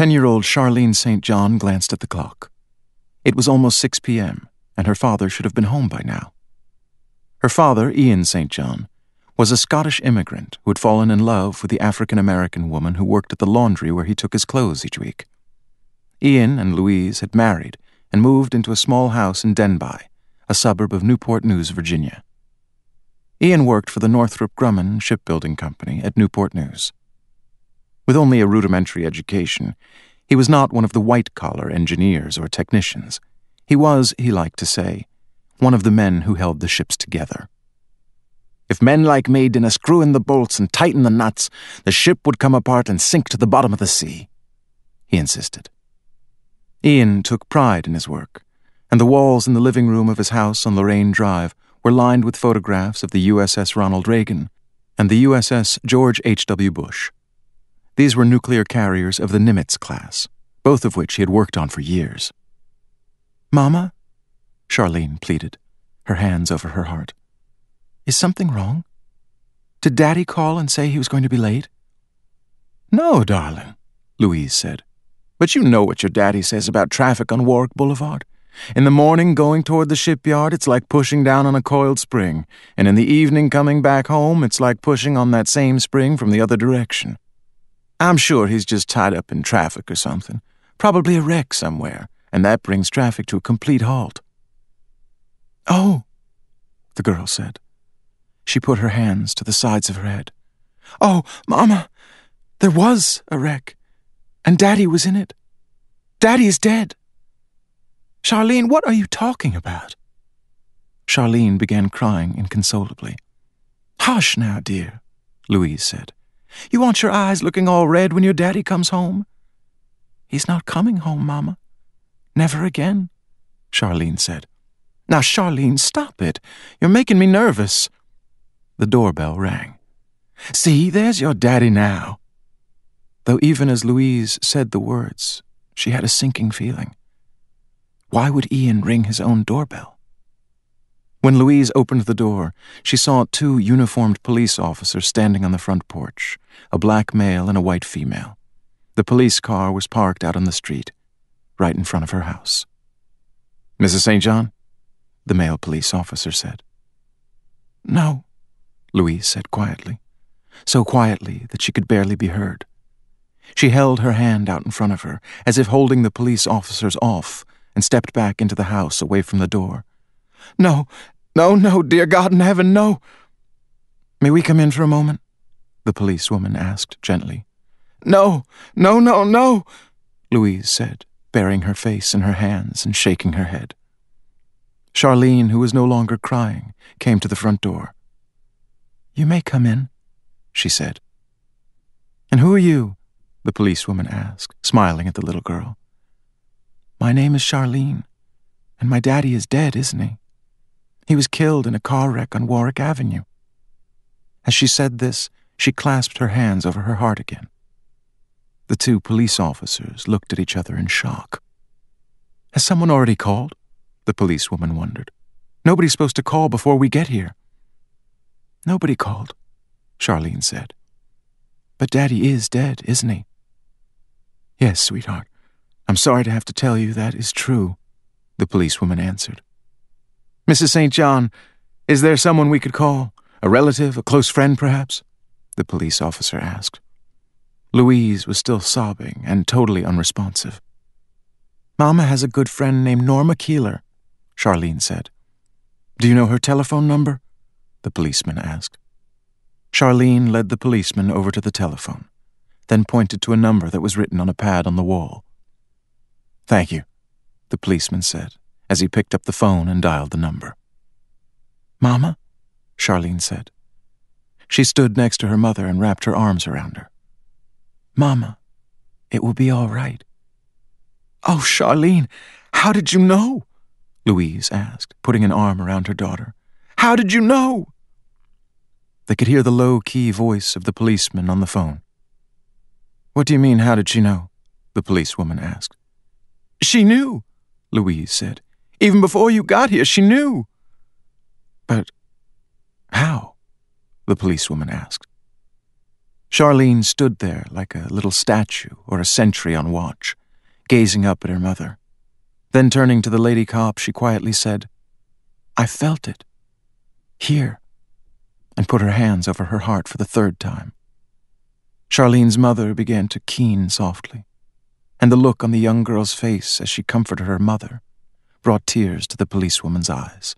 10-year-old Charlene St. John glanced at the clock. It was almost 6 p.m., and her father should have been home by now. Her father, Ian St. John, was a Scottish immigrant who had fallen in love with the African-American woman who worked at the laundry where he took his clothes each week. Ian and Louise had married and moved into a small house in Denbigh, a suburb of Newport News, Virginia. Ian worked for the Northrop Grumman shipbuilding company at Newport News. With only a rudimentary education, he was not one of the white-collar engineers or technicians. He was, he liked to say, one of the men who held the ships together. If men like me didn't screw in the bolts and tighten the nuts, the ship would come apart and sink to the bottom of the sea, he insisted. Ian took pride in his work, and the walls in the living room of his house on Lorraine Drive were lined with photographs of the USS Ronald Reagan and the USS George H.W. Bush. These were nuclear carriers of the Nimitz class, both of which he had worked on for years. "Mama," Charlene pleaded, her hands over her heart. "Is something wrong? Did Daddy call and say he was going to be late?" "No, darling," Louise said. "But you know what your daddy says about traffic on Warwick Boulevard. In the morning, going toward the shipyard, it's like pushing down on a coiled spring, and in the evening, coming back home, it's like pushing on that same spring from the other direction. I'm sure he's just tied up in traffic or something, probably a wreck somewhere, and that brings traffic to a complete halt." "Oh," the girl said. She put her hands to the sides of her head. "Oh, Mama, there was a wreck, and Daddy was in it. Daddy is dead." "Charlene, what are you talking about?" Charlene began crying inconsolably. "Hush now, dear," Louise said. "You want your eyes looking all red when your daddy comes home?" "He's not coming home, Mama. Never again," Charlene said. "Now, Charlene, stop it. You're making me nervous." The doorbell rang. "See, there's your daddy now." Though even as Louise said the words, she had a sinking feeling. Why would Ian ring his own doorbell? When Louise opened the door, she saw 2 uniformed police officers standing on the front porch, a black male and a white female. The police car was parked out on the street, right in front of her house. "Mrs. St. John?" the male police officer said. "No," Louise said quietly, so quietly that she could barely be heard. She held her hand out in front of her, as if holding the police officers off, and stepped back into the house away from the door. "No, no, dear God in heaven, no." "May we come in for a moment?" the policewoman asked gently. No, Louise said, burying her face in her hands and shaking her head. Charlene, who was no longer crying, came to the front door. "You may come in," she said. "And who are you?" the policewoman asked, smiling at the little girl. "My name is Charlene, and my daddy is dead, isn't he? He was killed in a car wreck on Warwick Avenue." As she said this, she clasped her hands over her heart again. The 2 police officers looked at each other in shock. "Has someone already called?" the policewoman wondered. "Nobody's supposed to call before we get here." "Nobody called," Charlene said. "But Daddy is dead, isn't he?" "Yes, sweetheart. I'm sorry to have to tell you that is true," the policewoman answered. "Mrs. St. John, is there someone we could call? A relative, a close friend, perhaps?" the police officer asked. Louise was still sobbing and totally unresponsive. "Mama has a good friend named Norma Keeler," Charlene said. "Do you know her telephone number?" the policeman asked. Charlene led the policeman over to the telephone, then pointed to a number that was written on a pad on the wall. "Thank you," the policeman said, as he picked up the phone and dialed the number. "Mama?" Charlene said. She stood next to her mother and wrapped her arms around her. "Mama, it will be all right." "Oh, Charlene, how did you know?" Louise asked, putting an arm around her daughter. "How did you know?" They could hear the low-key voice of the policeman on the phone. "What do you mean, how did she know?" the policewoman asked. "She knew," Louise said. "Even before you got here, she knew." "But how?" the policewoman asked. Charlene stood there like a little statue or a sentry on watch, gazing up at her mother. Then turning to the lady cop, she quietly said, "I felt it. Here," and put her hands over her heart for the third time. Charlene's mother began to keen softly, and the look on the young girl's face as she comforted her mother brought tears to the policewoman's eyes.